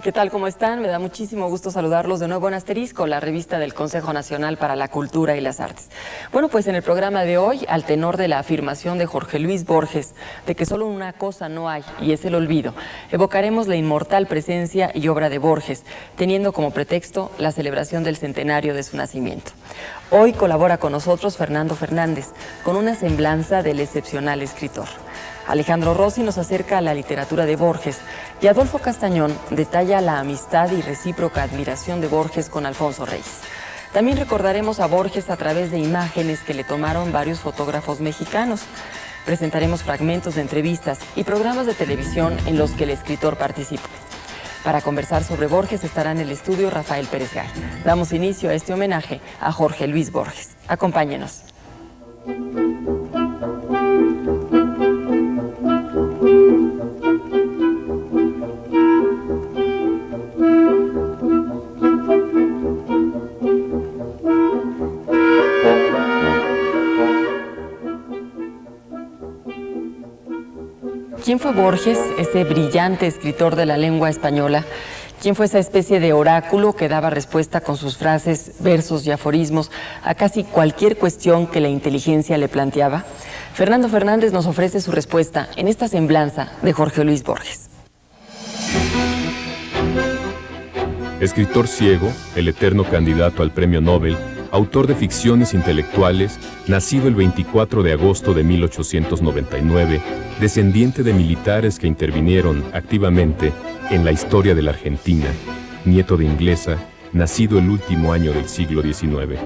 ¿Qué tal? ¿Cómo están? Me da muchísimo gusto saludarlos de nuevo en Asterisco, la revista del Consejo Nacional para la Cultura y las Artes. Bueno, pues en el programa de hoy, al tenor de la afirmación de Jorge Luis Borges, de que solo una cosa no hay, y es el olvido, evocaremos la inmortal presencia y obra de Borges, teniendo como pretexto la celebración del centenario de su nacimiento. Hoy colabora con nosotros Fernando Fernández, con una semblanza del excepcional escritor. Alejandro Rossi nos acerca a la literatura de Borges y Adolfo Castañón detalla la amistad y recíproca admiración de Borges con Alfonso Reyes. También recordaremos a Borges a través de imágenes que le tomaron varios fotógrafos mexicanos. Presentaremos fragmentos de entrevistas y programas de televisión en los que el escritor participa. Para conversar sobre Borges estará en el estudio Rafael Pérez Gay. Damos inicio a este homenaje a Jorge Luis Borges. Acompáñenos. ¿Quién fue Borges, ese brillante escritor de la lengua española? ¿Quién fue esa especie de oráculo que daba respuesta con sus frases, versos y aforismos a casi cualquier cuestión que la inteligencia le planteaba? Fernando Fernández nos ofrece su respuesta en esta semblanza de Jorge Luis Borges. Escritor ciego, el eterno candidato al premio Nobel, autor de ficciones intelectuales, nacido el 24 de agosto de 1899, descendiente de militares que intervinieron activamente en la historia de la Argentina, nieto de inglesa, nacido el último año del siglo XIX.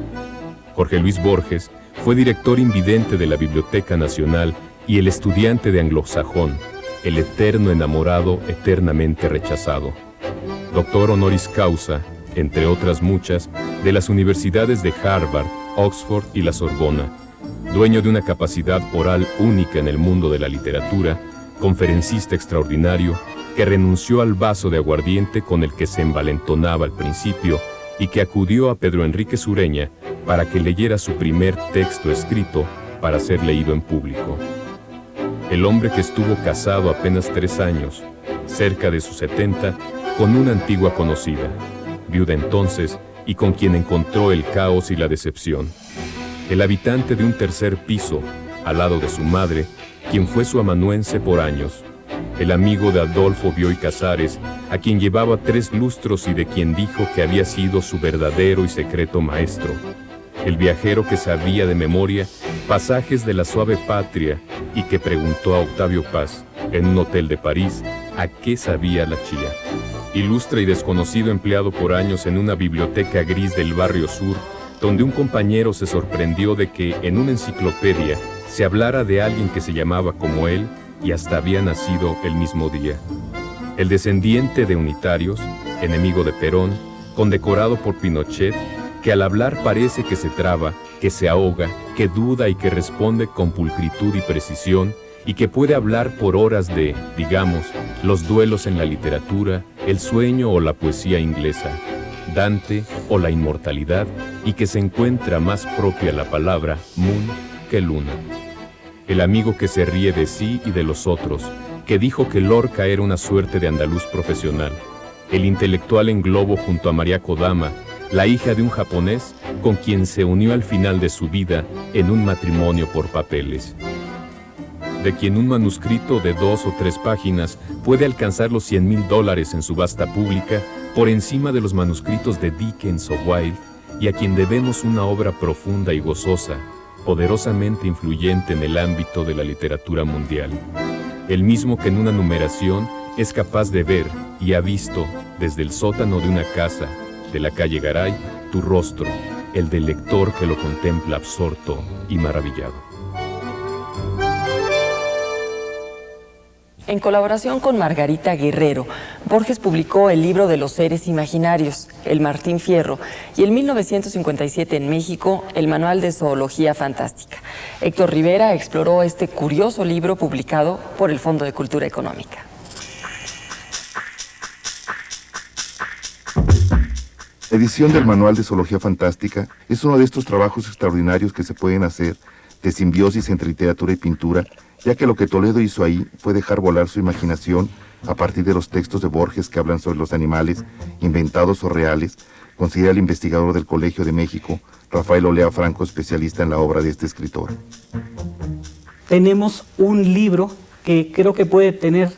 Jorge Luis Borges fue director invidente de la Biblioteca Nacional y el estudiante de anglosajón, el eterno enamorado eternamente rechazado. Doctor honoris causa, entre otras muchas, de las universidades de Harvard, Oxford y la Sorbona, dueño de una capacidad oral única en el mundo de la literatura, conferencista extraordinario, que renunció al vaso de aguardiente con el que se envalentonaba al principio y que acudió a Pedro Enrique Sureña para que leyera su primer texto escrito para ser leído en público. El hombre que estuvo casado apenas 3 años, cerca de sus 70, con una antigua conocida, viuda entonces, y con quien encontró el caos y la decepción. El habitante de un tercer piso, al lado de su madre, quien fue su amanuense por años. El amigo de Adolfo Bioy Casares, a quien llevaba 3 lustros y de quien dijo que había sido su verdadero y secreto maestro. El viajero que sabía de memoria pasajes de la suave patria y que preguntó a Octavio Paz, en un hotel de París, a qué sabía la chía. Ilustre y desconocido empleado por años en una biblioteca gris del barrio sur, donde un compañero se sorprendió de que en una enciclopedia se hablara de alguien que se llamaba como él y hasta había nacido el mismo día. El descendiente de unitarios, enemigo de Perón, condecorado por Pinochet, que al hablar parece que se traba, que se ahoga, que duda y que responde con pulcritud y precisión, y que puede hablar por horas de, digamos, los duelos en la literatura, el sueño o la poesía inglesa, Dante o la inmortalidad, y que se encuentra más propia la palabra moon que luna. El amigo que se ríe de sí y de los otros, que dijo que Lorca era una suerte de andaluz profesional, el intelectual en globo junto a María Kodama, la hija de un japonés con quien se unió al final de su vida en un matrimonio por papeles, de quien un manuscrito de 2 o 3 páginas puede alcanzar los $100,000 en subasta pública por encima de los manuscritos de Dickens o Wilde, y a quien debemos una obra profunda y gozosa, poderosamente influyente en el ámbito de la literatura mundial. El mismo que en una numeración es capaz de ver y ha visto desde el sótano de una casa de la calle Garay tu rostro, el del lector que lo contempla absorto y maravillado. En colaboración con Margarita Guerrero, Borges publicó el libro de los seres imaginarios, el Martín Fierro, y en 1957 en México, el Manual de Zoología Fantástica. Héctor Rivera exploró este curioso libro publicado por el Fondo de Cultura Económica. La edición del Manual de Zoología Fantástica es uno de estos trabajos extraordinarios que se pueden hacer de simbiosis entre literatura y pintura ya que lo que Toledo hizo ahí fue dejar volar su imaginación a partir de los textos de Borges que hablan sobre los animales, inventados o reales, considera el investigador del Colegio de México, Rafael Olea Franco, especialista en la obra de este escritor. Tenemos un libro que creo que puede tener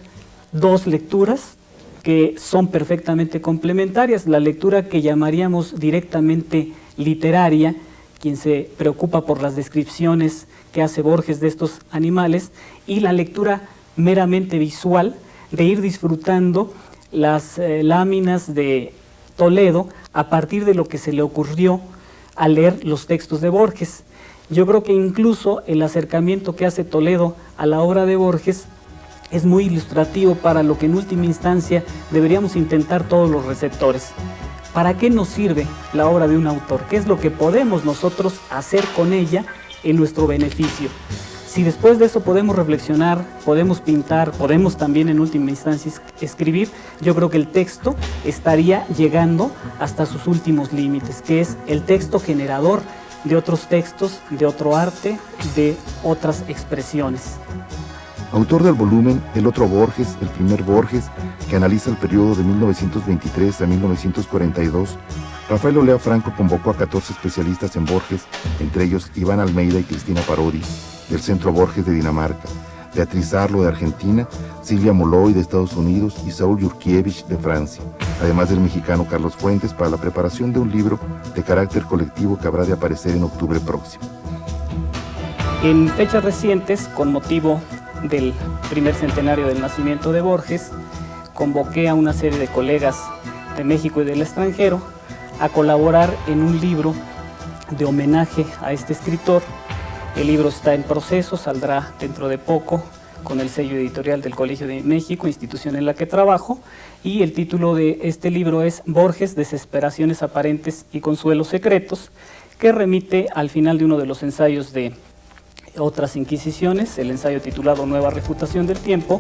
dos lecturas que son perfectamente complementarias. La lectura que llamaríamos directamente literaria, quien se preocupa por las descripciones que hace Borges de estos animales, y la lectura meramente visual, de ir disfrutando las láminas de Toledo a partir de lo que se le ocurrió al leer los textos de Borges. Yo creo que incluso el acercamiento que hace Toledo a la obra de Borges es muy ilustrativo para lo que en última instancia deberíamos intentar todos los receptores. ¿Para qué nos sirve la obra de un autor? ¿Qué es lo que podemos nosotros hacer con ella en nuestro beneficio? Si después de eso podemos reflexionar, podemos pintar, podemos también en última instancia escribir, yo creo que el texto estaría llegando hasta sus últimos límites, que es el texto generador de otros textos, de otro arte, de otras expresiones. Autor del volumen El otro Borges, el primer Borges, que analiza el periodo de 1923 a 1942, Rafael Olea Franco convocó a 14 especialistas en Borges, entre ellos Iván Almeida y Cristina Parodi, del Centro Borges de Dinamarca, Beatriz Arlo de Argentina, Silvia Molloy de Estados Unidos y Saúl Yurkiewicz de Francia, además del mexicano Carlos Fuentes, para la preparación de un libro de carácter colectivo que habrá de aparecer en octubre próximo. En fechas recientes, con motivo del primer centenario del nacimiento de Borges, convoqué a una serie de colegas de México y del extranjero a colaborar en un libro de homenaje a este escritor. El libro está en proceso, saldrá dentro de poco con el sello editorial del Colegio de México, institución en la que trabajo, y el título de este libro es Borges, Desesperaciones Aparentes y Consuelos Secretos, que remite al final de uno de los ensayos de Otras Inquisiciones, el ensayo titulado Nueva Refutación del Tiempo,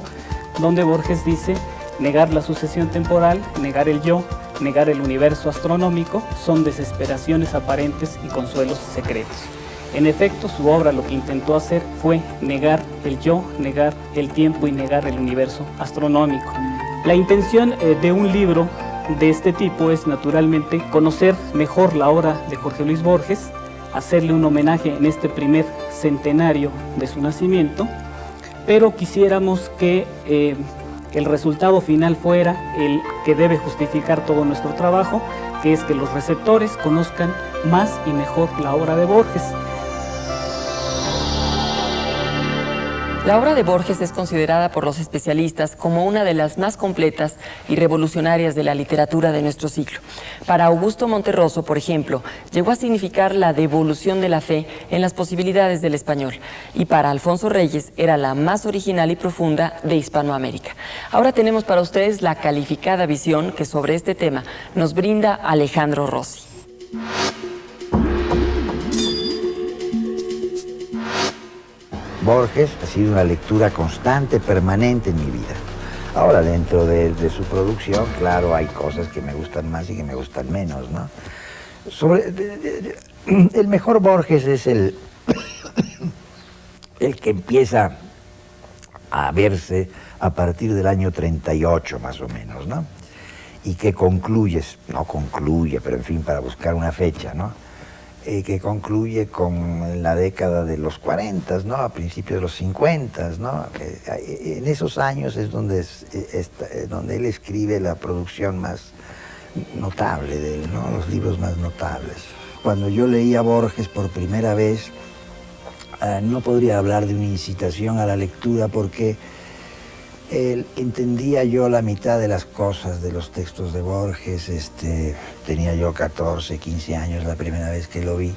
donde Borges dice: negar la sucesión temporal, negar el yo, negar el universo astronómico, son desesperaciones aparentes y consuelos secretos. En efecto, su obra lo que intentó hacer fue negar el yo, negar el tiempo y negar el universo astronómico. La intención de un libro de este tipo es naturalmente conocer mejor la obra de Jorge Luis Borges, hacerle un homenaje en este primer centenario de su nacimiento, pero quisiéramos que el resultado final fuera el que debe justificar todo nuestro trabajo, que es que los receptores conozcan más y mejor la obra de Borges. La obra de Borges es considerada por los especialistas como una de las más completas y revolucionarias de la literatura de nuestro siglo. Para Augusto Monterroso, por ejemplo, llegó a significar la devolución de la fe en las posibilidades del español, y para Alfonso Reyes era la más original y profunda de Hispanoamérica. Ahora tenemos para ustedes la calificada visión que sobre este tema nos brinda Alejandro Rossi. Borges ha sido una lectura constante, permanente en mi vida. Ahora, dentro de su producción, claro, hay cosas que me gustan más y que me gustan menos, ¿no? El mejor Borges es el que empieza a verse a partir del año 38, más o menos, ¿no? Y que no concluye, pero en fin, para buscar una fecha, ¿no? Que concluye con la década de los 40, ¿no? A principios de los 50, ¿no? En esos años es donde él escribe la producción más notable de él, ¿no? Los libros más notables. Cuando yo leí a Borges por primera vez, no podría hablar de una incitación a la lectura porque entendía yo la mitad de las cosas de los textos de Borges. Tenía yo 14, 15 años la primera vez que lo vi,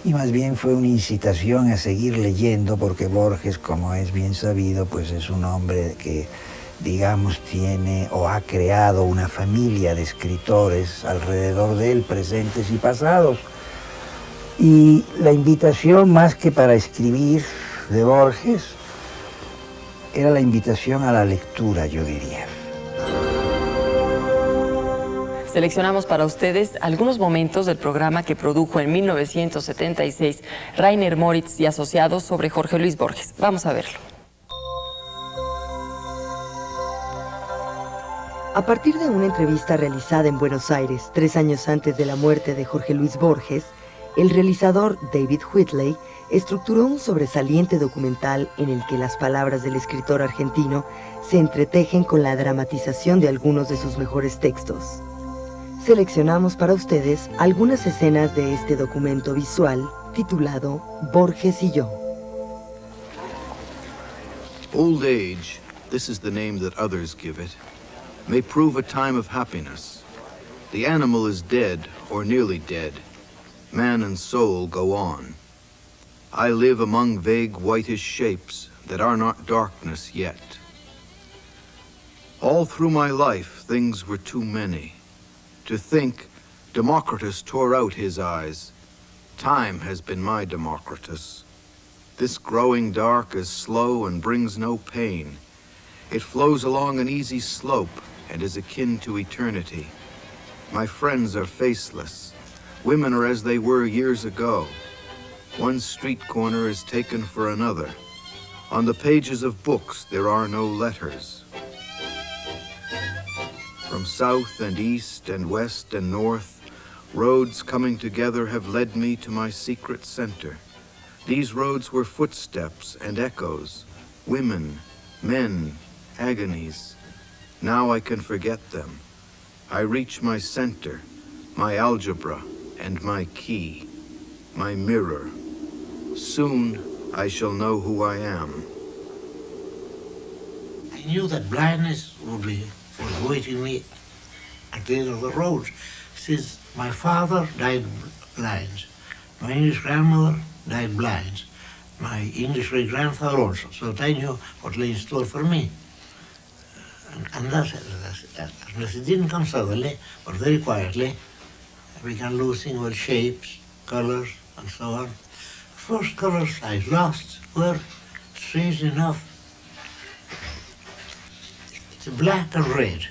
y más bien fue una incitación a seguir leyendo, porque Borges, como es bien sabido, pues es un hombre que, digamos, tiene o ha creado una familia de escritores alrededor de él, presentes y pasados. Y la invitación, más que para escribir de Borges, era la invitación a la lectura, yo diría. seleccionamos para ustedes algunos momentos del programa que produjo en 1976 Rainer Moritz y Asociados sobre Jorge Luis Borges. Vamos a verlo. A partir de una entrevista realizada en Buenos Aires 3 años antes de la muerte de Jorge Luis Borges, el realizador David Whitley estructuró un sobresaliente documental en el que las palabras del escritor argentino se entretejen con la dramatización de algunos de sus mejores textos. Seleccionamos para ustedes algunas escenas de este documento visual titulado Borges y yo. Old age, this is the name that others give it, may prove a time of happiness. The animal is dead, or nearly dead. Man and soul go on. I live among vague whitish shapes that are not darkness yet. All through my life, things were too many. To think, Democritus tore out his eyes. Time has been my Democritus. This growing dark is slow and brings no pain. It flows along an easy slope and is akin to eternity. My friends are faceless. Women are as they were years ago. One street corner is taken for another. On the pages of books there are no letters. From south and east and west and north, roads coming together have led me to my secret center. These roads were footsteps and echoes, women, men, agonies. Now I can forget them. I reach my center, my algebra, and my key, my mirror. Soon I shall know who I am. I knew that blindness was waiting me at the end of the road, since my father died blind, my English grandmother died blind, my English great-grandfather also, so that I knew what lay in store for me. And that, unless it didn't come suddenly, but very quietly, I began losing all shapes, colors, and so on. The first colors I lost were, strangely enough, black and red.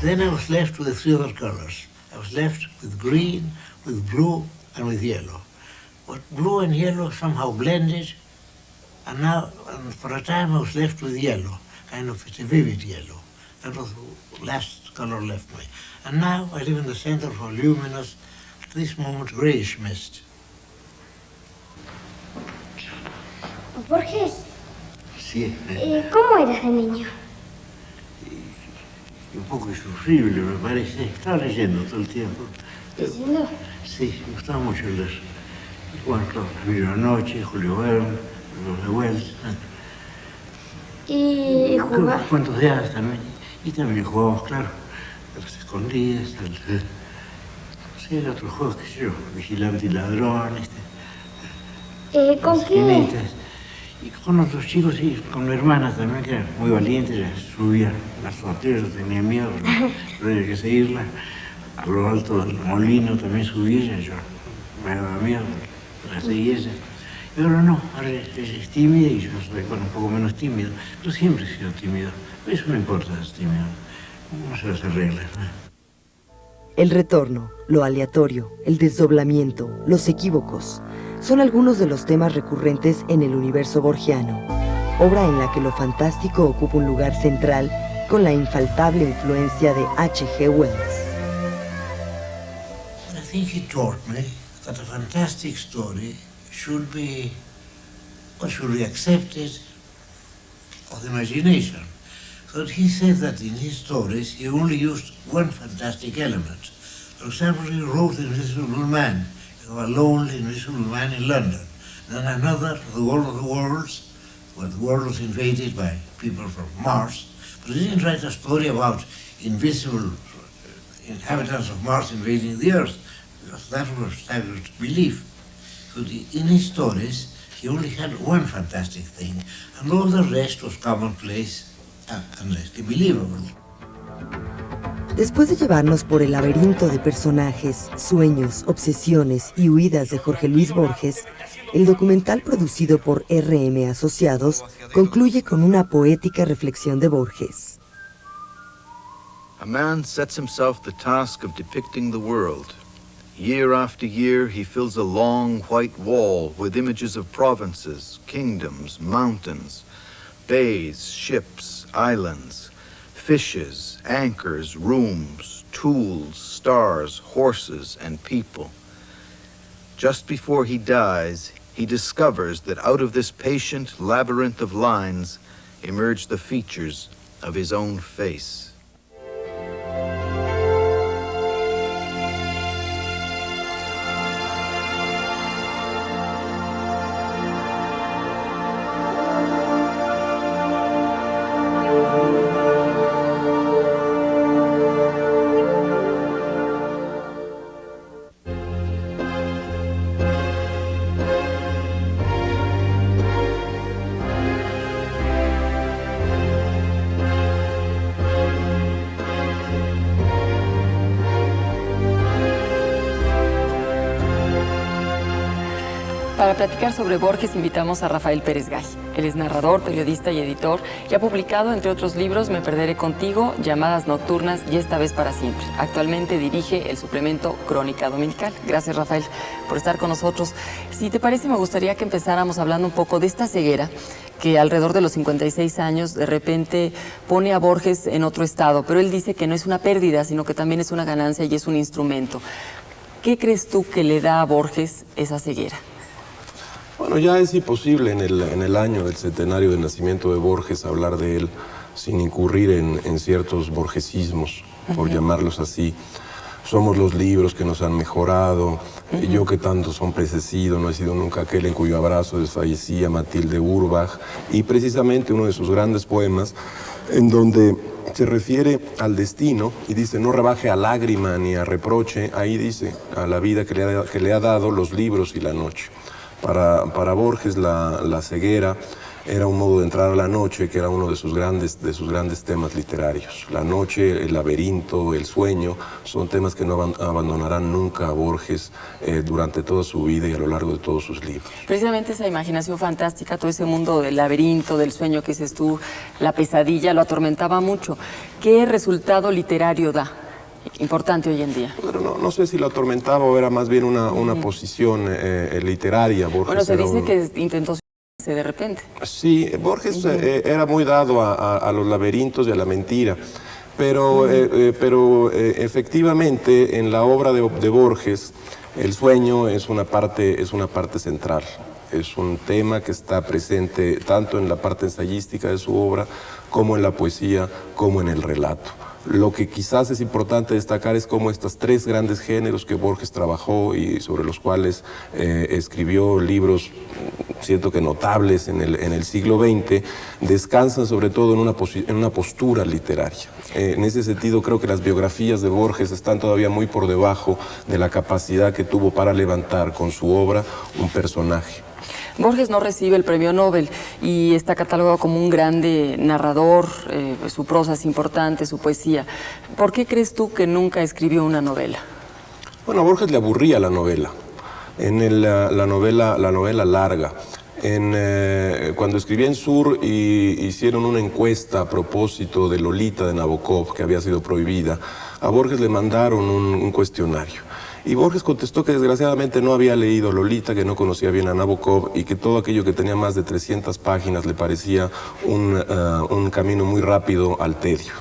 Then I was left with the 3 other colors. I was left with green, with blue, and with yellow. But blue and yellow somehow blended, and for a time I was left with yellow, kind of it's a vivid yellow. That was the last color left me. And now I live in the center of a luminous, at this moment, grayish mist. Borges, Sí. ¿Cómo eras de niño? Un poco insufrible, me parece. Estaba leyendo todo el tiempo. ¿Leyendo? Sí, me gustaba mucho leer. Bueno, claro, Emilio Noche, Julio Verne, los de Wells. ¿Y jugabas? Cuentos de hadas también. Y también jugábamos, claro, a las escondidas, sí, el otro juego, qué sé yo, vigilante y ladrón, ¿Con qué? Y con otros chicos, y con mi hermana también, que era muy valiente, ya subía las azoteas, tenía miedo, pero había que seguirla. A lo alto del molino también subía, yo me daba miedo, la seguía ella. Y ahora no, ahora es tímida y yo soy un poco menos tímido, pero siempre he sido tímido. Eso no importa, es tímido, no se las arregla. El retorno, lo aleatorio, el desdoblamiento, los equívocos, son algunos de los temas recurrentes en el universo borgiano, obra en la que lo fantástico ocupa un lugar central con la infaltable influencia de H.G. Wells. I think he taught me that a fantastic story should be accepted of the imagination. So he said that in his stories he only used one fantastic element. For example, he wrote Invisible Man, a lonely invisible man in London. Then another, The World of the Worlds, where the world was invaded by people from Mars. But he didn't write a story about invisible inhabitants of Mars invading the Earth, because that was staggered belief. So in his stories, he only had one fantastic thing, and all the rest was commonplace and less believable. Después de llevarnos por el laberinto de personajes, sueños, obsesiones y huidas de Jorge Luis Borges, el documental producido por RM Asociados concluye con una poética reflexión de Borges. A man sets himself the task of depicting the world. Year after year, he fills a long white wall with images of provinces, kingdoms, mountains, bays, ships, islands, fishes, anchors, rooms, tools, stars, horses, and people. Just before he dies, he discovers that out of this patient labyrinth of lines emerge the features of his own face. Para platicar sobre Borges invitamos a Rafael Pérez Gay. Él es narrador, periodista y editor y ha publicado, entre otros libros, Me perderé contigo, Llamadas nocturnas y Esta vez para siempre. Actualmente dirige el suplemento Crónica Dominical. Gracias, Rafael, por estar con nosotros. Si te parece, me gustaría que empezáramos hablando un poco de esta ceguera que alrededor de los 56 años de repente pone a Borges en otro estado, pero él dice que no es una pérdida, sino que también es una ganancia y es un instrumento. ¿Qué crees tú que le da a Borges esa ceguera? Bueno, ya es imposible en el año del centenario del nacimiento de Borges hablar de él sin incurrir en ciertos borgesismos, por llamarlos así. Somos los libros que nos han mejorado, yo que tanto son precedido, no he sido nunca aquel en cuyo abrazo desfallecía Matilde Urbach, y precisamente uno de sus grandes poemas, en donde se refiere al destino y dice, no rebaje a lágrima ni a reproche, ahí dice, a la vida que le ha dado los libros y la noche. Para Borges la ceguera era un modo de entrar a la noche, que era uno de sus grandes temas literarios. La noche, el laberinto, el sueño, son temas que no abandonarán nunca a Borges durante toda su vida y a lo largo de todos sus libros. Precisamente esa imaginación fantástica, todo ese mundo del laberinto, del sueño que dices tú, la pesadilla, lo atormentaba mucho. ¿Qué resultado literario da? Importante hoy en día. Bueno, no sé si lo atormentaba o era más bien una posición literaria. Borges, bueno, se dice que intentó de repente. Sí, Borges era muy dado a los laberintos y a la mentira, pero efectivamente en la obra de Borges el sueño es una parte central. Es un tema que está presente tanto en la parte ensayística de su obra como en la poesía, como en el relato. Lo que quizás es importante destacar es cómo estos tres grandes géneros que Borges trabajó y sobre los cuales escribió libros, siento que notables en el siglo XX, descansan sobre todo en una postura literaria. En ese sentido creo que las biografías de Borges están todavía muy por debajo de la capacidad que tuvo para levantar con su obra un personaje. Borges no recibe el premio Nobel y está catalogado como un grande narrador, su prosa es importante, su poesía. ¿Por qué crees tú que nunca escribió una novela? Bueno, a Borges le aburría la novela, la novela larga. Cuando escribía en Sur hicieron una encuesta a propósito de Lolita de Nabokov, que había sido prohibida. A Borges le mandaron un cuestionario. Y Borges contestó que desgraciadamente no había leído Lolita, que no conocía bien a Nabokov y que todo aquello que tenía más de 300 páginas le parecía un camino muy rápido al tedio.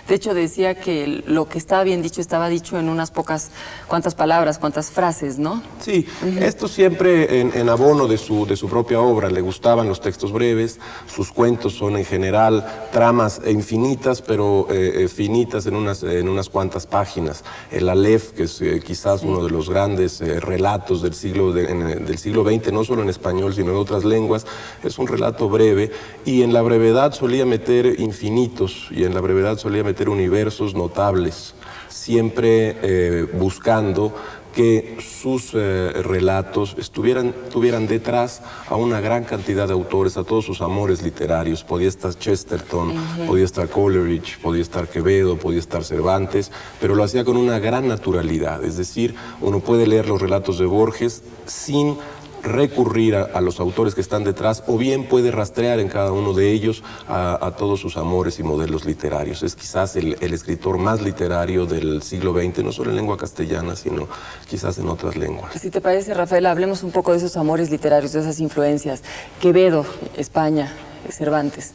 De hecho, decía que lo que estaba bien dicho estaba dicho en unas cuantas palabras, cuantas frases, ¿no? Sí, esto siempre en abono de su propia obra. Le gustaban los textos breves, sus cuentos son en general tramas infinitas, pero finitas en unas cuantas páginas. El Aleph, que es quizás uno de los grandes relatos del siglo XX, no solo en español, sino en otras lenguas, es un relato breve, y en la brevedad solía meter infinitos, y en la brevedad solía meter universos notables, siempre buscando que sus relatos tuvieran detrás a una gran cantidad de autores, a todos sus amores literarios. Podía estar Chesterton, podía estar Coleridge, podía estar Quevedo, podía estar Cervantes, pero lo hacía con una gran naturalidad. Es decir, uno puede leer los relatos de Borges sin recurrir a los autores que están detrás, o bien puede rastrear en cada uno de ellos a todos sus amores y modelos literarios. Es quizás el escritor más literario del siglo XX, no solo en lengua castellana, sino quizás en otras lenguas. Si te parece, Rafael, hablemos un poco de esos amores literarios, de esas influencias. Quevedo, España, Cervantes.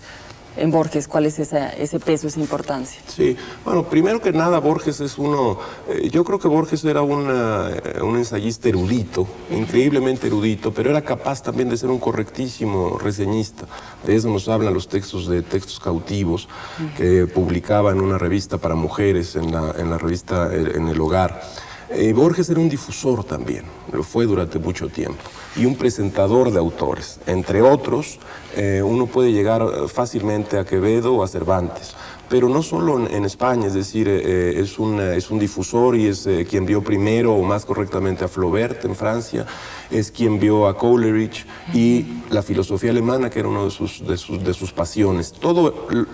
En Borges, ¿cuál es ese peso, esa importancia? Sí, bueno, primero que nada, Borges es yo creo que Borges era un ensayista erudito, increíblemente erudito, pero era capaz también de ser un correctísimo reseñista. De eso nos hablan los textos de Textos Cautivos, que publicaba en una revista para mujeres, en la revista En el Hogar. Borges era un difusor también, lo fue durante mucho tiempo, y un presentador de autores. Entre otros, uno puede llegar fácilmente a Quevedo o a Cervantes, pero no solo en España, es decir, es un difusor y es quien vio primero, o más correctamente, a Flaubert en Francia, es quien vio a Coleridge y la filosofía alemana, que era una de sus pasiones.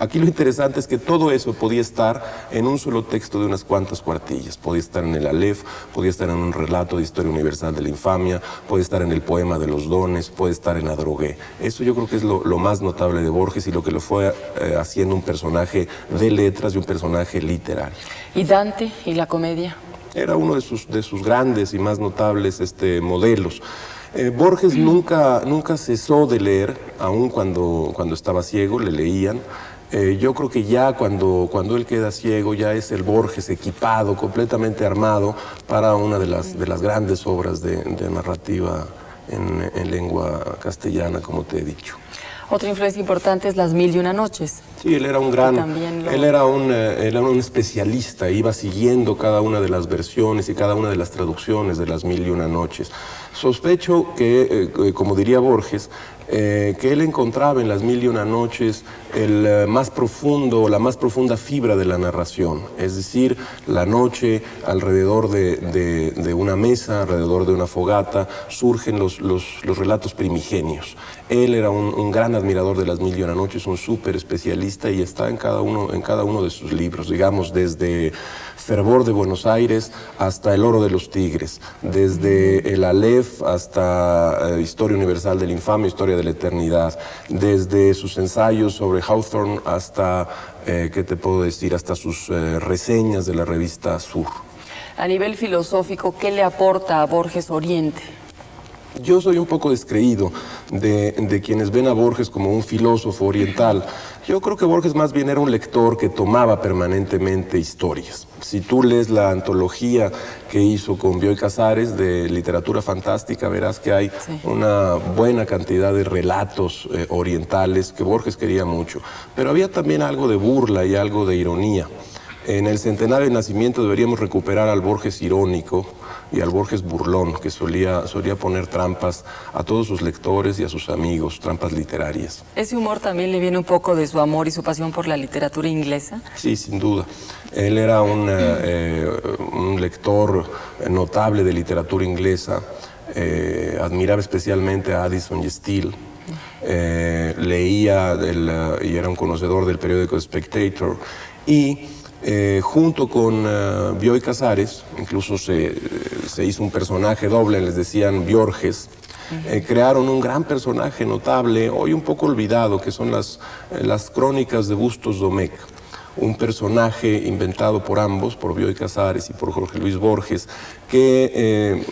Aquí lo interesante es que todo eso podía estar en un solo texto de unas cuantas cuartillas. Podía estar en el Aleph, podía estar en un relato de historia universal de la infamia, puede estar en el poema de los dones, puede estar en Adrogué. Eso yo creo que es lo más notable de Borges y lo que lo fue haciendo un personaje de letras y un personaje literario. ¿Y Dante y la comedia? Era uno de sus grandes y más notables modelos. Borges nunca cesó de leer, aun cuando estaba ciego, le leían. Yo creo que ya cuando él queda ciego, ya es el Borges equipado, completamente armado para una de las grandes obras de narrativa en lengua castellana, como te he dicho. Otra influencia importante es Las Mil y Una Noches. Sí, él era él era un especialista, iba siguiendo cada una de las versiones y cada una de las traducciones de Las Mil y Una Noches. Sospecho que, como diría Borges, que él encontraba en Las Mil y Una Noches la más profunda fibra de la narración, es decir, la noche alrededor de una mesa, alrededor de una fogata, surgen los relatos primigenios. Él era un gran admirador de Las Mil y Una Noches, un súper especialista, y está en cada uno de sus libros, digamos, desde Fervor de Buenos Aires hasta El Oro de los Tigres, desde el Aleph hasta Historia Universal de la Infamia, Historia de la Eternidad, desde sus ensayos sobre Hawthorne hasta, ¿qué te puedo decir?, hasta sus reseñas de la revista Sur. A nivel filosófico, ¿qué le aporta a Borges Oriente? Yo soy un poco descreído de quienes ven a Borges como un filósofo oriental. Yo creo que Borges más bien era un lector que tomaba permanentemente historias. Si tú lees la antología que hizo con Bioy Casares de literatura fantástica, verás que hay una buena cantidad de relatos orientales que Borges quería mucho. Pero había también algo de burla y algo de ironía. En el centenario de nacimiento deberíamos recuperar al Borges irónico y al Borges burlón, que solía poner trampas a todos sus lectores y a sus amigos, trampas literarias. ¿Ese humor también le viene un poco de su amor y su pasión por la literatura inglesa? Sí, sin duda. Él era un lector notable de literatura inglesa, admiraba especialmente a Addison y Steele. Leía y era un conocedor del periódico Spectator, y junto con Bioy Casares, incluso se hizo un personaje doble, les decían Biorges. Crearon un gran personaje notable, hoy un poco olvidado, que son las crónicas de Bustos Domecq. Un personaje inventado por ambos, por Bioy Casares y por Jorge Luis Borges, que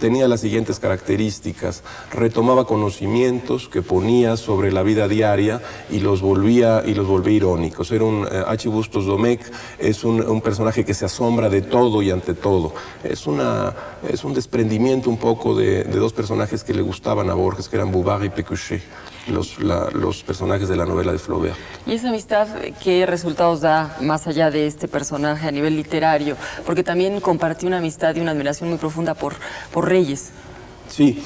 tenía las siguientes características: retomaba conocimientos que ponía sobre la vida diaria y los volvía irónicos. Era H. Bustos Domecq es un personaje que se asombra de todo y ante todo. Es un desprendimiento un poco de dos personajes que le gustaban a Borges, que eran Bouvard y Pécuchet, los personajes de la novela de Flaubert. ¿Y esa amistad qué resultados da más allá de este personaje a nivel literario? Porque también compartió una amistad y una admiración muy profunda por Reyes. Sí,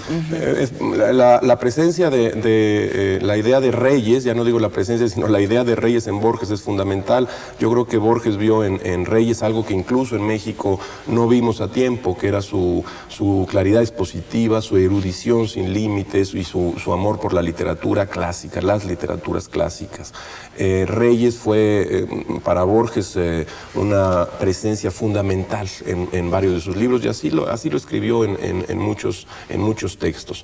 la presencia de la idea de Reyes, ya no digo la presencia, sino la idea de Reyes en Borges es fundamental. Yo creo que Borges vio en Reyes algo que incluso en México no vimos a tiempo, que era su claridad expositiva, su erudición sin límites y su amor por la literatura clásica, las literaturas clásicas. Reyes fue para Borges una presencia fundamental en varios de sus libros, y así lo escribió en muchos textos.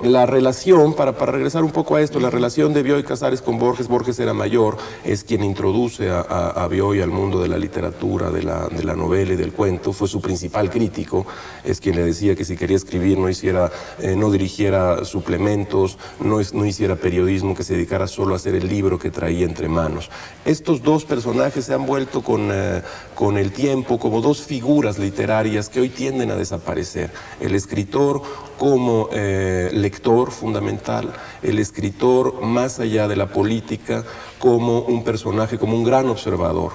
La relación, para regresar un poco a esto, la relación de Bioy Casares con Borges, Borges era mayor, es quien introduce a Bioy al mundo de la literatura, de la novela y del cuento, fue su principal crítico, es quien le decía que si quería escribir no dirigiera suplementos, no hiciera periodismo, que se dedicara solo a hacer el libro que traía entre manos. Estos dos personajes se han vuelto con el tiempo como dos figuras literarias que hoy tienden a desaparecer. El escritor como lector fundamental, el escritor más allá de la política como un personaje, como un gran observador.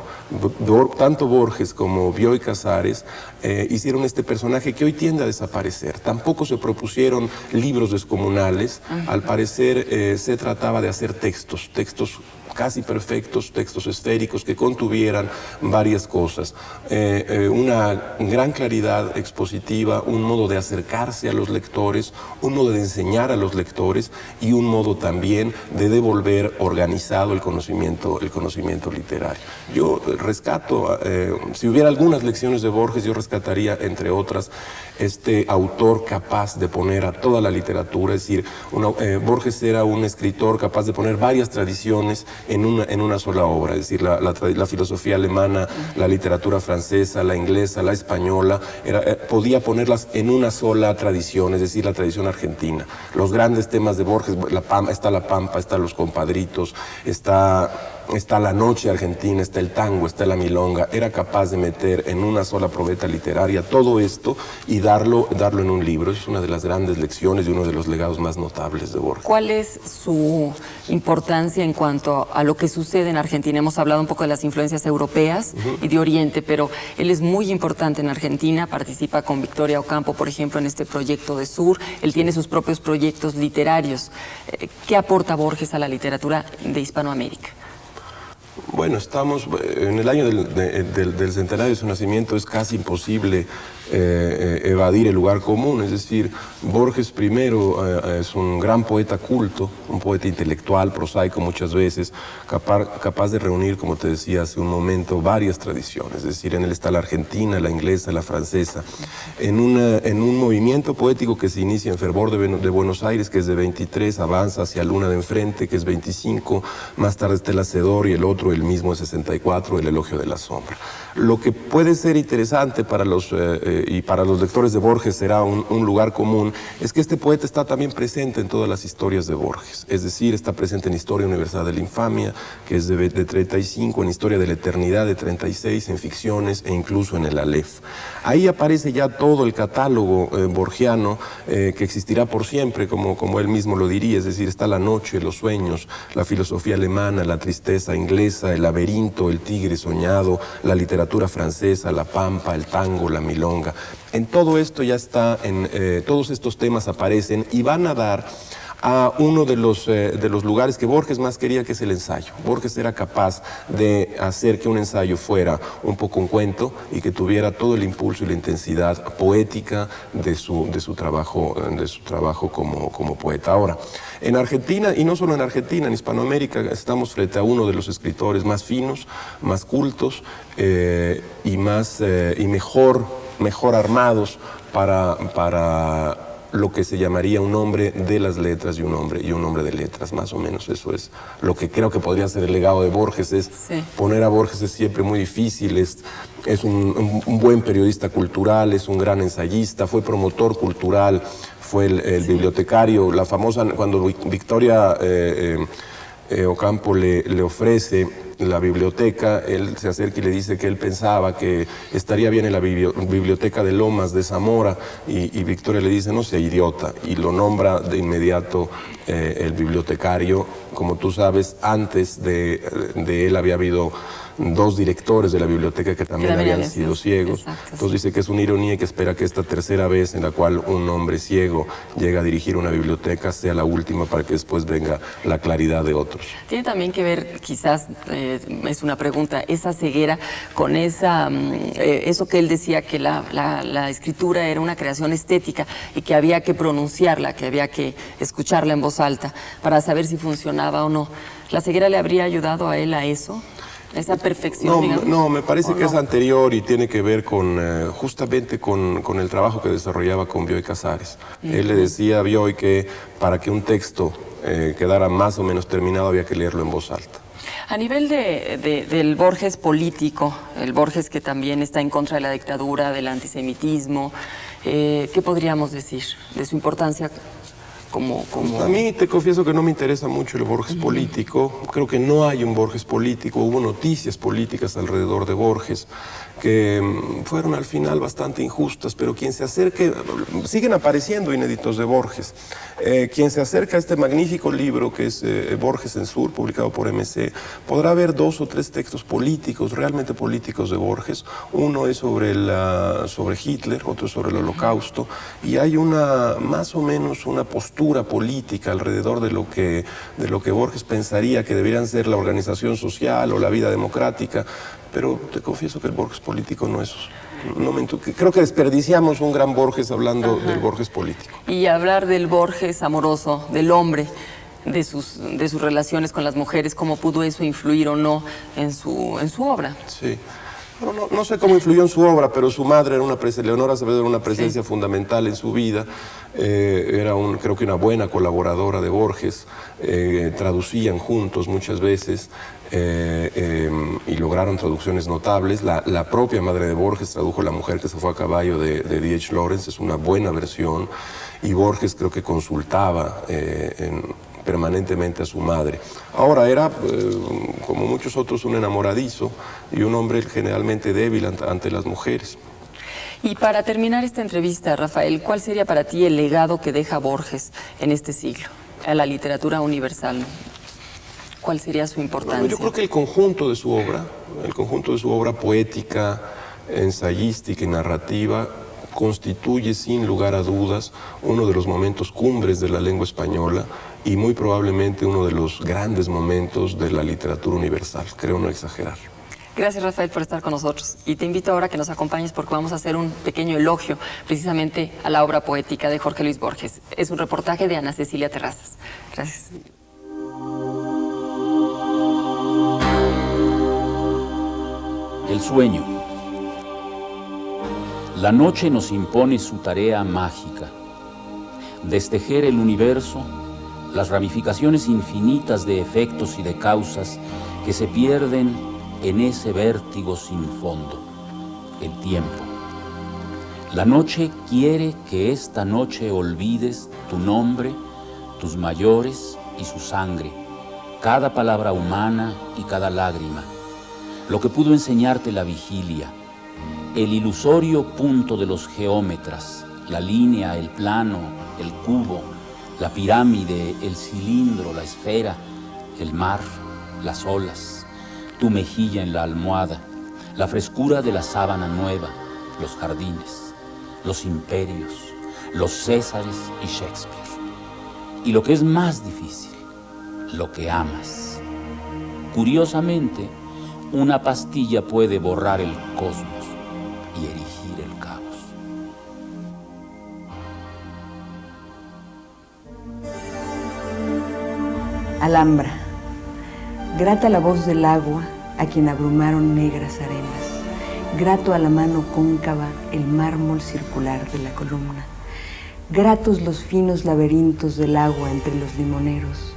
Tanto Borges como Bioy Casares hicieron este personaje que hoy tiende a desaparecer. Tampoco se propusieron libros descomunales, al parecer se trataba de hacer textos casi perfectos, textos esféricos que contuvieran varias cosas. Una gran claridad expositiva, un modo de acercarse a los lectores, un modo de enseñar a los lectores y un modo también de devolver organizado el conocimiento literario. Yo rescato, si hubiera algunas lecciones de Borges, yo rescataría, entre otras, este autor capaz de poner a toda la literatura, es decir, Borges era un escritor capaz de poner varias tradiciones en una sola obra, es decir, la filosofía alemana, la literatura francesa, la inglesa, la española, podía ponerlas en una sola tradición, es decir, la tradición argentina. Los grandes temas de Borges, está la Pampa, está los compadritos, está la noche argentina, está el tango, está la milonga. Era capaz de meter en una sola probeta literaria todo esto y darlo en un libro. Es una de las grandes lecciones y uno de los legados más notables de Borges. ¿Cuál es su importancia en cuanto a lo que sucede en Argentina? Hemos hablado un poco de las influencias europeas y de Oriente, pero él es muy importante en Argentina, participa con Victoria Ocampo, por ejemplo, en este proyecto de Sur. Él tiene sus propios proyectos literarios. ¿Qué aporta Borges a la literatura de Hispanoamérica? Bueno, estamos en el año del centenario de su nacimiento, es casi imposible evadir el lugar común, es decir, Borges primero es un gran poeta culto, un poeta intelectual, prosaico muchas veces, capaz de reunir, como te decía hace un momento, varias tradiciones, es decir, en él está la argentina, la inglesa, la francesa, en un movimiento poético que se inicia en Fervor de Buenos Aires, que es de 23, avanza hacia Luna de Enfrente, que es 25, más tarde está el Hacedor y el otro, el mismo, es 64, el Elogio de la Sombra. Lo que puede ser interesante para los lectores de Borges será un lugar común, es que este poeta está también presente en todas las historias de Borges, es decir, está presente en Historia Universal de la Infamia, que es de 35, en Historia de la Eternidad de 36, en Ficciones e incluso en el Aleph. Ahí aparece ya todo el catálogo borgiano que existirá por siempre, como él mismo lo diría, es decir, está la noche, los sueños, la filosofía alemana, la tristeza inglesa, el laberinto, el tigre soñado, la literatura francesa, la pampa, el tango, la milonga. En todo esto ya está, todos estos temas aparecen y van a dar a uno de los lugares que Borges más quería, que es el ensayo. Borges era capaz de hacer que un ensayo fuera un poco un cuento y que tuviera todo el impulso y la intensidad poética de su trabajo como poeta. Ahora, en Argentina, y no solo en Argentina, en Hispanoamérica, estamos frente a uno de los escritores más finos, más cultos y mejor armados para lo que se llamaría un hombre de las letras y un hombre de letras, más o menos. Eso es lo que creo que podría ser el legado de Borges. Poner a Borges es siempre muy difícil, es un buen periodista cultural, es un gran ensayista, fue promotor cultural, fue el bibliotecario, la famosa, cuando Victoria Ocampo le ofrece la biblioteca, él se acerca y le dice que él pensaba que estaría bien en la biblioteca de Lomas de Zamora y Victoria le dice, no sea idiota, y lo nombra de inmediato el bibliotecario. Como tú sabes, antes de él había habido dos directores de la biblioteca que también habían sido ciegos. Exacto, entonces dice que es una ironía y que espera que esta tercera vez en la cual un hombre ciego llega a dirigir una biblioteca sea la última, para que después venga la claridad de otros. Tiene también que ver, quizás, es una pregunta, esa ceguera con eso que él decía, que la escritura era una creación estética y que había que pronunciarla, que había que escucharla en voz alta para saber si funcionaba o no. ¿La ceguera le habría ayudado a él a eso? esa perfección, digamos. No, me parece que es anterior y tiene que ver con justamente con el trabajo que desarrollaba con Bioy Casares. Él le decía a Bioy que para que un texto quedara más o menos terminado había que leerlo en voz alta. A nivel del Borges político, el Borges que también está en contra de la dictadura, del antisemitismo, ¿qué podríamos decir de su importancia como... A mí te confieso que no me interesa mucho el Borges político. Creo que no hay un Borges político. Hubo noticias políticas alrededor de Borges que fueron al final bastante injustas, pero quien se acerque, siguen apareciendo inéditos de Borges. Quien se acerca a este magnífico libro que es Borges en Sur, publicado por MC, podrá ver 2 o 3 textos políticos, realmente políticos de Borges. Uno es sobre Hitler, otro es sobre el Holocausto, y hay más o menos una postura política alrededor de lo que Borges pensaría que deberían ser la organización social o la vida democrática. Pero te confieso que el Borges político no es... creo que desperdiciamos un gran Borges hablando del Borges político. Y hablar del Borges amoroso, del hombre, de sus relaciones con las mujeres, ¿cómo pudo eso influir o no en su obra? Sí. Bueno, no sé cómo influyó en su obra, pero su madre era Leonora Acevedo era una presencia fundamental en su vida. Creo que una buena colaboradora de Borges. Traducían juntos muchas veces. Y lograron traducciones notables. La propia madre de Borges tradujo La mujer que se fue a caballo de D.H. Lawrence, es una buena versión, y Borges creo que consultaba permanentemente a su madre. Ahora era, como muchos otros, un enamoradizo y un hombre generalmente débil ante las mujeres. Y para terminar esta entrevista, Rafael, ¿cuál sería para ti el legado que deja Borges en este siglo, a la literatura universal? ¿Cuál sería su importancia? Bueno, yo creo que el conjunto de su obra poética, ensayística y narrativa, constituye sin lugar a dudas uno de los momentos cumbres de la lengua española y muy probablemente uno de los grandes momentos de la literatura universal, creo no exagerar. Gracias, Rafael, por estar con nosotros. Y te invito ahora a que nos acompañes porque vamos a hacer un pequeño elogio precisamente a la obra poética de Jorge Luis Borges. Es un reportaje de Ana Cecilia Terrazas. Gracias. El sueño. La noche nos impone su tarea mágica, destejer el universo, las ramificaciones infinitas de efectos y de causas que se pierden en ese vértigo sin fondo, el tiempo. La noche quiere que esta noche olvides tu nombre, tus mayores y su sangre, cada palabra humana y cada lágrima, lo que pudo enseñarte la vigilia, el ilusorio punto de los geómetras, la línea, el plano, el cubo, la pirámide, el cilindro, la esfera, el mar, las olas, tu mejilla en la almohada, la frescura de la sábana nueva, los jardines, los imperios, los Césares y Shakespeare. Y lo que es más difícil, lo que amas. Curiosamente, una pastilla puede borrar el cosmos y erigir el caos. Alhambra. Grata la voz del agua a quien abrumaron negras arenas. Grato a la mano cóncava el mármol circular de la columna. Gratos los finos laberintos del agua entre los limoneros.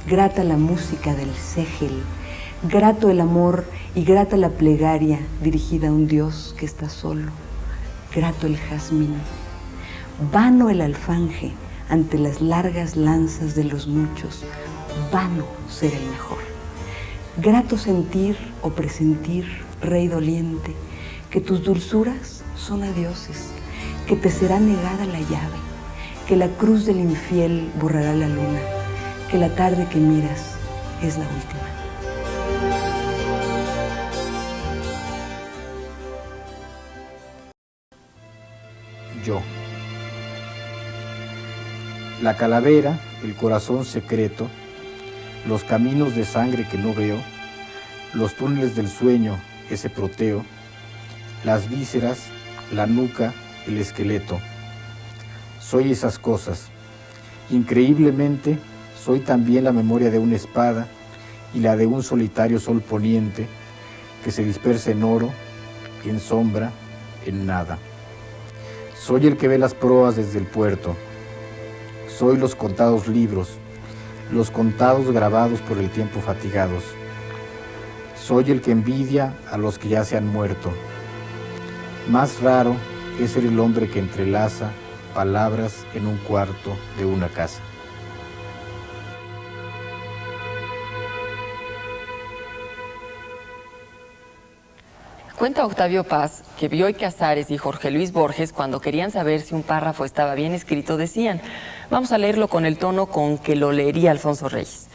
Grata la música del ségel. Grato el amor y grata la plegaria dirigida a un Dios que está solo. Grato el jazmín. Vano el alfanje ante las largas lanzas de los muchos. Vano ser el mejor. Grato sentir o presentir, rey doliente, que tus dulzuras son adioses, que te será negada la llave, que la cruz del infiel borrará la luna, que la tarde que miras es la última. Yo. La calavera, el corazón secreto, los caminos de sangre que no veo, los túneles del sueño, ese proteo, las vísceras, la nuca, el esqueleto. Soy esas cosas. Increíblemente, soy también la memoria de una espada y la de un solitario sol poniente, que se dispersa en oro, en sombra, en nada. Soy el que ve las proas desde el puerto. Soy los contados libros, los contados grabados por el tiempo fatigados. Soy el que envidia a los que ya se han muerto. Más raro es ser el hombre que entrelaza palabras en un cuarto de una casa. Cuenta Octavio Paz que Bioy Casares y Jorge Luis Borges, cuando querían saber si un párrafo estaba bien escrito, decían: vamos a leerlo con el tono con que lo leería Alfonso Reyes.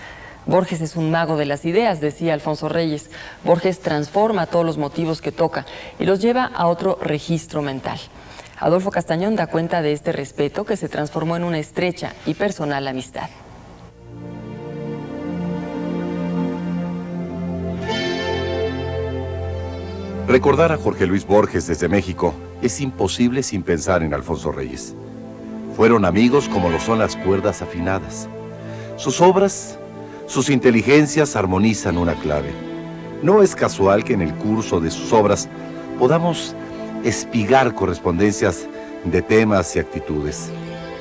Borges es un mago de las ideas, decía Alfonso Reyes. Borges transforma todos los motivos que toca y los lleva a otro registro mental. Adolfo Castañón da cuenta de este respeto que se transformó en una estrecha y personal amistad. Recordar a Jorge Luis Borges desde México es imposible sin pensar en Alfonso Reyes. Fueron amigos como lo son las cuerdas afinadas. Sus obras, sus inteligencias armonizan una clave. No es casual que en el curso de sus obras podamos espigar correspondencias de temas y actitudes,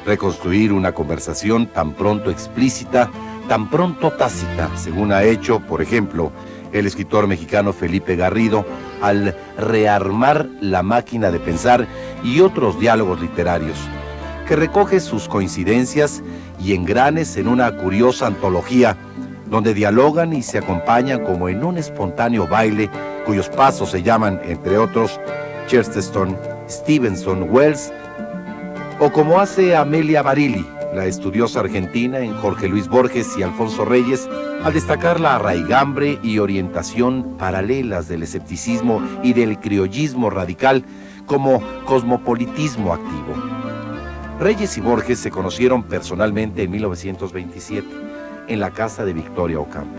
reconstruir una conversación tan pronto explícita, tan pronto tácita, según ha hecho, por ejemplo, el escritor mexicano Felipe Garrido, al rearmar La máquina de pensar y otros diálogos literarios, que recoge sus coincidencias y engranes en una curiosa antología, donde dialogan y se acompañan como en un espontáneo baile, cuyos pasos se llaman, entre otros, Chesterton, Stevenson, Wells, o como hace Amelia Barilli, la estudiosa argentina, en Jorge Luis Borges y Alfonso Reyes, al destacar la arraigambre y orientación paralelas del escepticismo y del criollismo radical como cosmopolitismo activo. Reyes y Borges se conocieron personalmente en 1927, en la casa de Victoria Ocampo.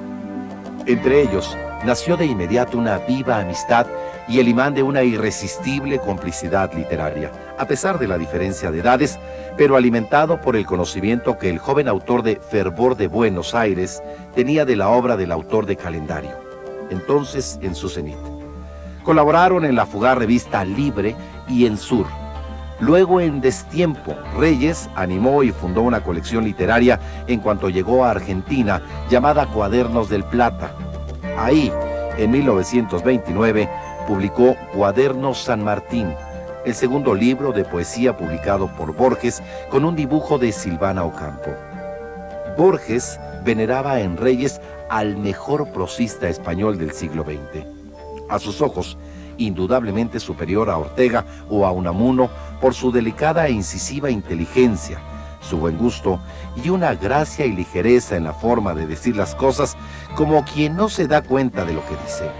Entre ellos, nació de inmediato una viva amistad y el imán de una irresistible complicidad literaria, a pesar de la diferencia de edades, pero alimentado por el conocimiento que el joven autor de Fervor de Buenos Aires tenía de la obra del autor de Calendario, entonces en su cenit. Colaboraron en la fugaz revista Libre y en Sur. Luego, en Destiempo, Reyes animó y fundó una colección literaria en cuanto llegó a Argentina, llamada Cuadernos del Plata. Ahí, en 1929, publicó Cuadernos San Martín, el segundo libro de poesía publicado por Borges, con un dibujo de Silvana Ocampo. Borges veneraba en Reyes al mejor prosista español del siglo XX. A sus ojos, indudablemente superior a Ortega o a Unamuno por su delicada e incisiva inteligencia, su buen gusto y una gracia y ligereza en la forma de decir las cosas, como quien no se da cuenta de lo que dice.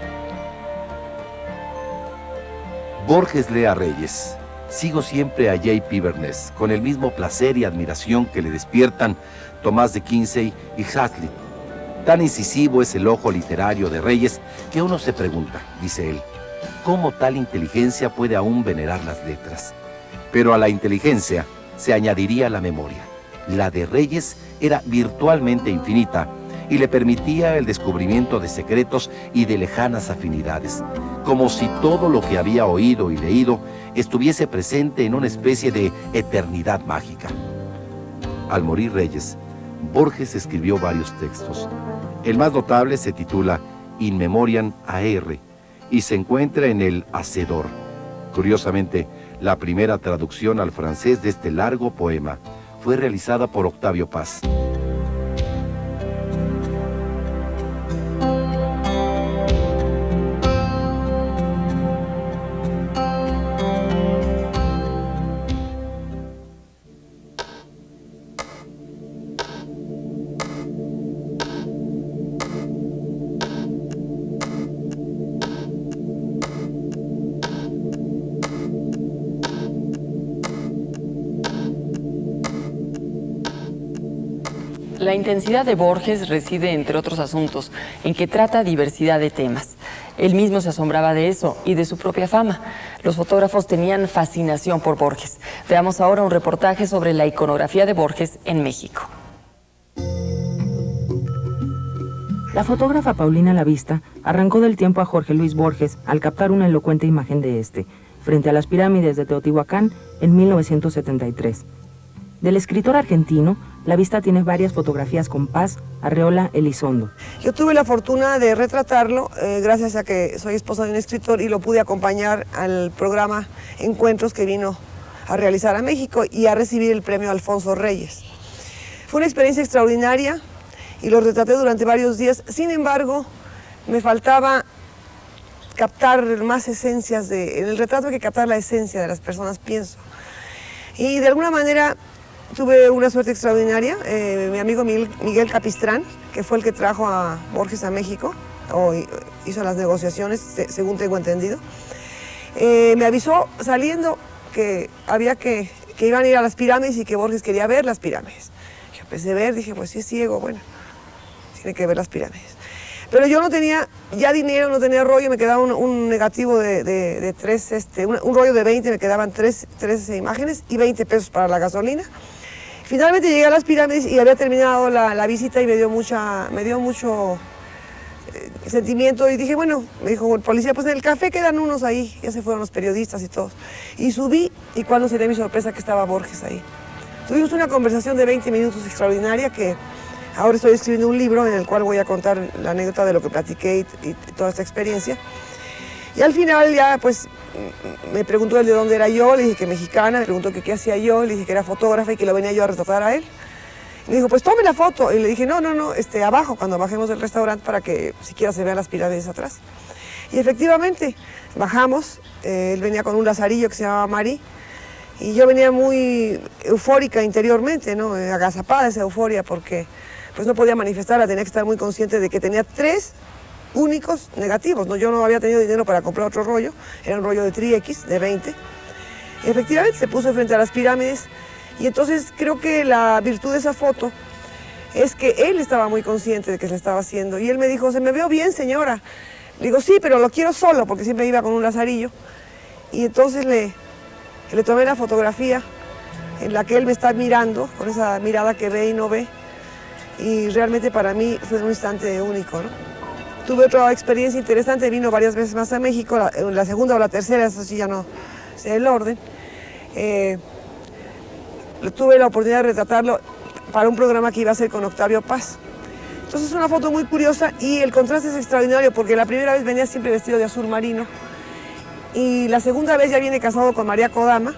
Borges lee a Reyes. Sigo siempre a J.P. Bernés, con el mismo placer y admiración que le despiertan Tomás de Quincey y Hazlitt. Tan incisivo es el ojo literario de Reyes que uno se pregunta, dice él, ¿cómo tal inteligencia puede aún venerar las letras? Pero a la inteligencia se añadiría la memoria. La de Reyes era virtualmente infinita y le permitía el descubrimiento de secretos y de lejanas afinidades, como si todo lo que había oído y leído estuviese presente en una especie de eternidad mágica. Al morir Reyes, Borges escribió varios textos. El más notable se titula In Memoriam A.R. y se encuentra en El Hacedor. Curiosamente, la primera traducción al francés de este largo poema fue realizada por Octavio Paz. La intensidad de Borges reside, entre otros asuntos, en que trata diversidad de temas. Él mismo se asombraba de eso y de su propia fama. Los fotógrafos tenían fascinación por Borges. Veamos ahora un reportaje sobre la iconografía de Borges en México. La fotógrafa Paulina Lavista arrancó del tiempo a Jorge Luis Borges al captar una elocuente imagen de este, frente a las pirámides de Teotihuacán en 1973. Del escritor argentino, Lavista tiene varias fotografías con Paz Arreola Elizondo. Yo tuve la fortuna de retratarlo gracias a que soy esposa de un escritor y lo pude acompañar al programa Encuentros que vino a realizar a México y a recibir el premio Alfonso Reyes. Fue una experiencia extraordinaria y lo retraté durante varios días. Sin embargo, me faltaba captar más esencias en el retrato hay que captar la esencia de las personas, pienso. Y de alguna manera tuve una suerte extraordinaria. Mi amigo Miguel Capistrán, que fue el que trajo a Borges a México, o hizo las negociaciones, según tengo entendido, me avisó saliendo que iban a ir a las pirámides y que Borges quería ver las pirámides. Yo empecé a ver, dije, pues si es ciego, bueno, tiene que ver las pirámides. Pero yo no tenía ya dinero, no tenía rollo, me quedaba un negativo de tres, un rollo de 20, me quedaban tres imágenes y 20 pesos para la gasolina. Finalmente llegué a las pirámides y había terminado la visita y me dio mucho sentimiento y dije, bueno, me dijo el policía, pues en el café quedan unos ahí, ya se fueron los periodistas y todos. Y subí y cuando sería mi sorpresa que estaba Borges ahí. Tuvimos una conversación de 20 minutos extraordinaria que ahora estoy escribiendo un libro en el cual voy a contar la anécdota de lo que platiqué y toda esta experiencia. Y al final ya pues me preguntó él de dónde era yo, le dije que mexicana, me preguntó que qué hacía yo, le dije que era fotógrafa y que lo venía yo a retratar a él. Y me dijo, pues tome la foto. Y le dije, no, abajo, cuando bajemos del restaurante para que siquiera se vean las pirámides atrás. Y efectivamente, bajamos, él venía con un lazarillo que se llamaba Mari, y yo venía muy eufórica interiormente, ¿no? Agazapada esa euforia porque pues no podía manifestarla, tenía que estar muy consciente de que tenía 3 únicos negativos, ¿no? Yo no había tenido dinero para comprar otro rollo, era un rollo de Tri-X, de 20. Y efectivamente se puso frente a las pirámides y entonces creo que la virtud de esa foto es que él estaba muy consciente de que se la estaba haciendo y él me dijo, ¿se me veo bien, señora? Le digo, sí, pero lo quiero solo, porque siempre iba con un lazarillo. Y entonces le tomé la fotografía en la que él me está mirando, con esa mirada que ve y no ve. Y realmente para mí fue un instante único, ¿no? Tuve otra experiencia interesante, vino varias veces más a México, la segunda o la tercera, eso sí ya no sé el orden. Tuve la oportunidad de retratarlo para un programa que iba a hacer con Octavio Paz. Entonces es una foto muy curiosa y el contraste es extraordinario porque la primera vez venía siempre vestido de azul marino y la segunda vez ya viene casado con María Kodama.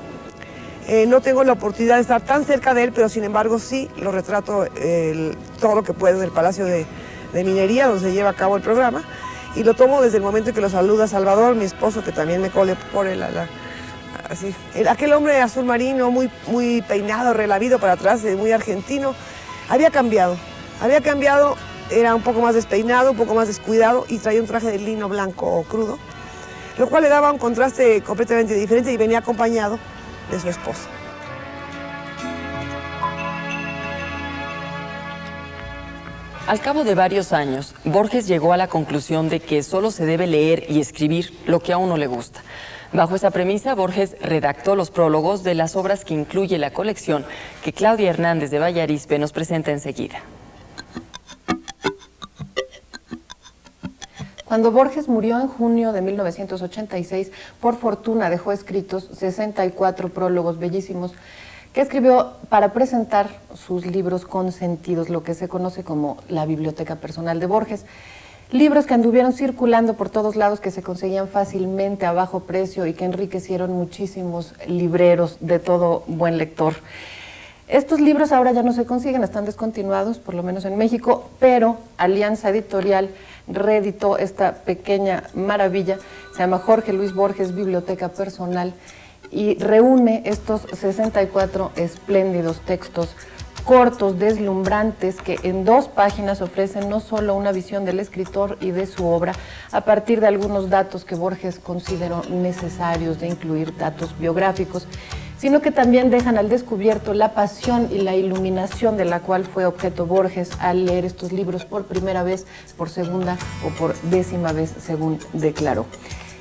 No tengo la oportunidad de estar tan cerca de él, pero sin embargo sí lo retrato todo lo que puedo del Palacio de Minería, donde se lleva a cabo el programa, y lo tomo desde el momento en que lo saluda Salvador, mi esposo, que también me pone así. Aquel hombre azul marino, muy peinado, relavido para atrás, muy argentino, había cambiado, era un poco más despeinado, un poco más descuidado, y traía un traje de lino blanco crudo, lo cual le daba un contraste completamente diferente y venía acompañado de su esposa. Al cabo de varios años, Borges llegó a la conclusión de que solo se debe leer y escribir lo que a uno le gusta. Bajo esa premisa, Borges redactó los prólogos de las obras que incluye la colección que Claudia Hernández de Vallarispe nos presenta enseguida. Cuando Borges murió en junio de 1986, por fortuna dejó escritos 64 prólogos bellísimos que escribió para presentar sus libros consentidos, lo que se conoce como la biblioteca personal de Borges. Libros que anduvieron circulando por todos lados, que se conseguían fácilmente a bajo precio y que enriquecieron muchísimos libreros de todo buen lector. Estos libros ahora ya no se consiguen, están descontinuados, por lo menos en México, pero Alianza Editorial reeditó esta pequeña maravilla, se llama Jorge Luis Borges, Biblioteca Personal, y reúne estos 64 espléndidos textos cortos, deslumbrantes, que en 2 páginas ofrecen no solo una visión del escritor y de su obra, a partir de algunos datos que Borges consideró necesarios de incluir, datos biográficos, sino que también dejan al descubierto la pasión y la iluminación de la cual fue objeto Borges al leer estos libros por primera vez, por segunda o por 10ª vez, según declaró.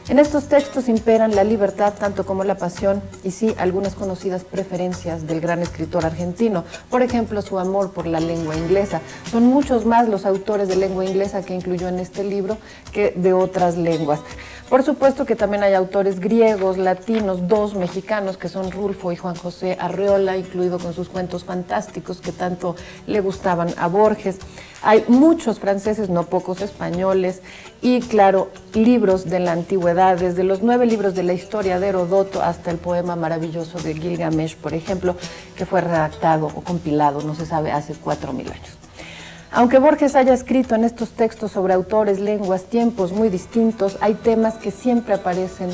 En estos textos imperan la libertad tanto como la pasión y sí algunas conocidas preferencias del gran escritor argentino, por ejemplo su amor por la lengua inglesa. Son muchos más los autores de lengua inglesa que incluyó en este libro que de otras lenguas. Por supuesto que también hay autores griegos, latinos, dos mexicanos que son Rulfo y Juan José Arreola, incluido con sus cuentos fantásticos que tanto le gustaban a Borges. Hay muchos franceses, no pocos españoles, y claro, libros de la antigüedad, desde los 9 libros de la historia de Herodoto hasta el poema maravilloso de Gilgamesh, por ejemplo, que fue redactado o compilado, no se sabe, hace 4000 años. Aunque Borges haya escrito en estos textos sobre autores, lenguas, tiempos muy distintos, hay temas que siempre aparecen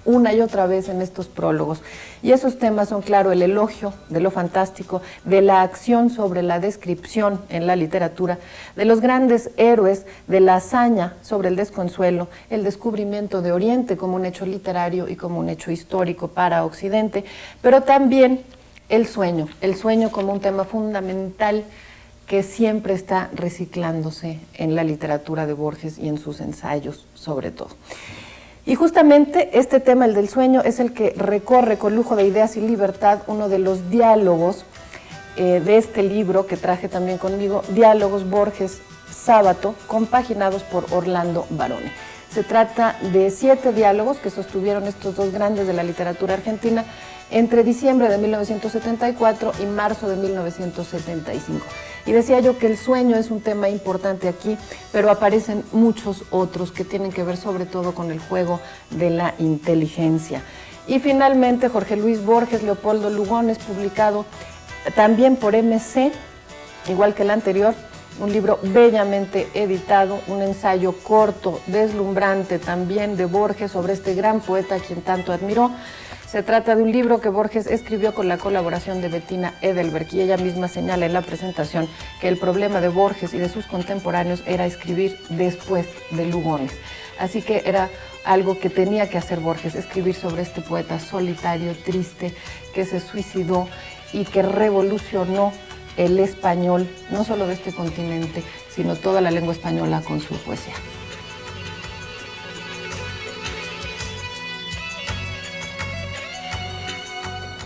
una y otra vez en estos prólogos. Y esos temas son, claro, el elogio de lo fantástico, de la acción sobre la descripción en la literatura, de los grandes héroes, de la hazaña sobre el desconsuelo, el descubrimiento de Oriente como un hecho literario y como un hecho histórico para Occidente, pero también el sueño como un tema fundamental que siempre está reciclándose en la literatura de Borges y en sus ensayos, sobre todo. Y justamente este tema, el del sueño, es el que recorre con lujo de ideas y libertad uno de los diálogos de este libro que traje también conmigo, Diálogos Borges-Sábato, compaginados por Orlando Baroni. Se trata de 7 diálogos que sostuvieron estos dos grandes de la literatura argentina entre diciembre de 1974 y marzo de 1975. Y decía yo que el sueño es un tema importante aquí, pero aparecen muchos otros que tienen que ver sobre todo con el juego de la inteligencia. Y finalmente Jorge Luis Borges, Leopoldo Lugones, publicado también por MC, igual que el anterior, un libro bellamente editado, un ensayo corto, deslumbrante también de Borges sobre este gran poeta a quien tanto admiró. Se trata de un libro que Borges escribió con la colaboración de Bettina Edelberg y ella misma señala en la presentación que el problema de Borges y de sus contemporáneos era escribir después de Lugones. Así que era algo que tenía que hacer Borges, escribir sobre este poeta solitario, triste, que se suicidó y que revolucionó el español, no solo de este continente, sino toda la lengua española con su poesía.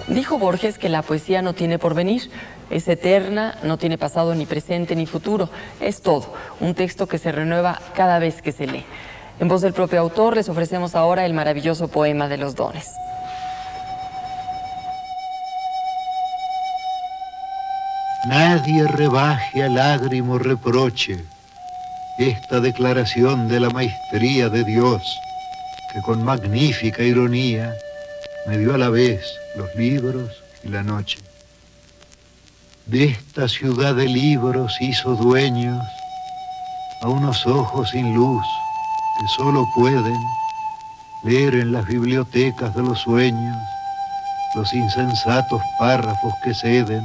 Dijo Borges que la poesía no tiene porvenir, es eterna, no tiene pasado ni presente ni futuro, es todo, un texto que se renueva cada vez que se lee. En voz del propio autor les ofrecemos ahora el maravilloso poema de los dones. Nadie rebaje a lágrimo reproche esta declaración de la maestría de Dios, que con magnífica ironía me dio a la vez los libros y la noche. De esta ciudad de libros hizo dueños a unos ojos sin luz que solo pueden leer en las bibliotecas de los sueños los insensatos párrafos que ceden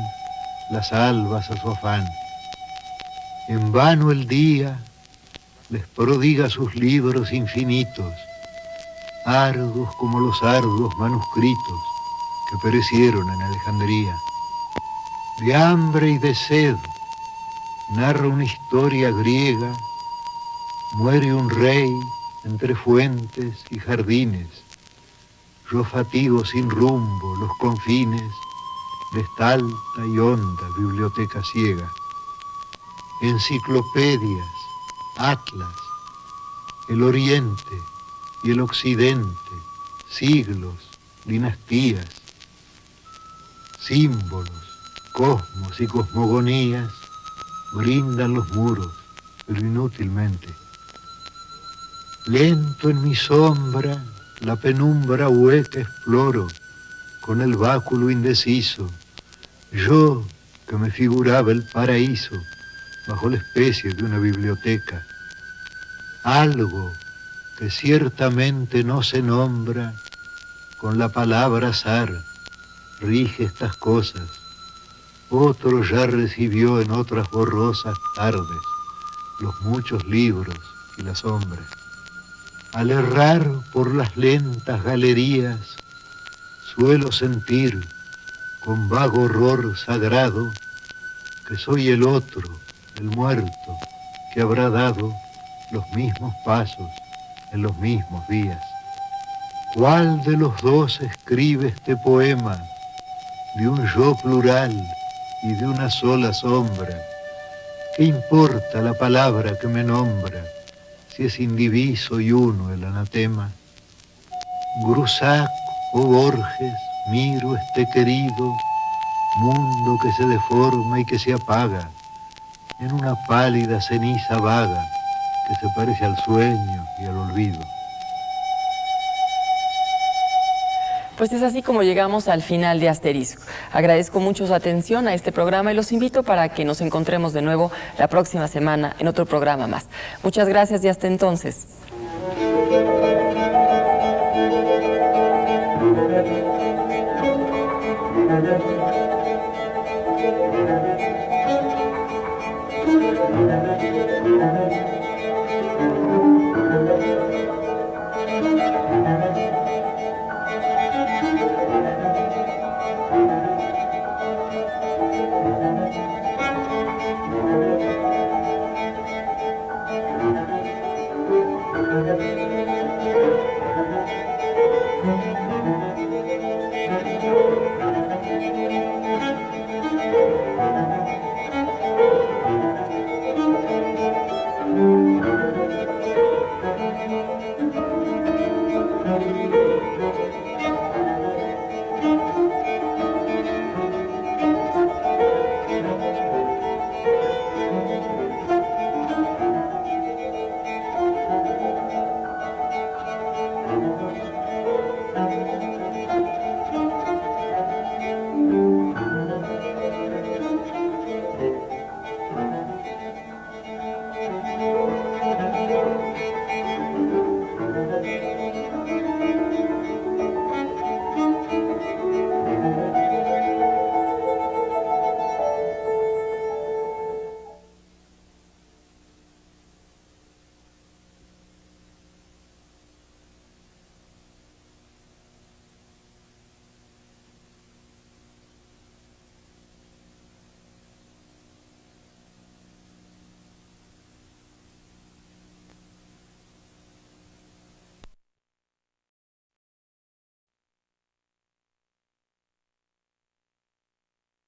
las albas a su afán. En vano el día les prodiga sus libros infinitos, arduos como los arduos manuscritos que perecieron en Alejandría. De hambre y de sed narra una historia griega, muere un rey entre fuentes y jardines. Yo fatigo sin rumbo los confines de esta alta y honda biblioteca ciega. Enciclopedias, atlas, el oriente y el occidente, siglos, dinastías, símbolos, cosmos y cosmogonías brindan los muros, pero inútilmente. Lento en mi sombra la penumbra hueca exploro con el báculo indeciso, yo que me figuraba el paraíso bajo la especie de una biblioteca. Algo que ciertamente no se nombra, con la palabra azar rige estas cosas. Otro ya recibió en otras borrosas tardes los muchos libros y la sombra. Al errar por las lentas galerías, suelo sentir con vago horror sagrado que soy el otro, el muerto, que habrá dado los mismos pasos en los mismos días. ¿Cuál de los dos escribe este poema? De un yo plural y de una sola sombra. ¿Qué importa la palabra que me nombra, si es indiviso y uno el anatema? Grusac o Borges, miro este querido mundo que se deforma y que se apaga en una pálida ceniza vaga que se parece al sueño y al olvido. Pues es así como llegamos al final de Asterisco. Agradezco mucho su atención a este programa y los invito para que nos encontremos de nuevo la próxima semana en otro programa más. Muchas gracias y hasta entonces.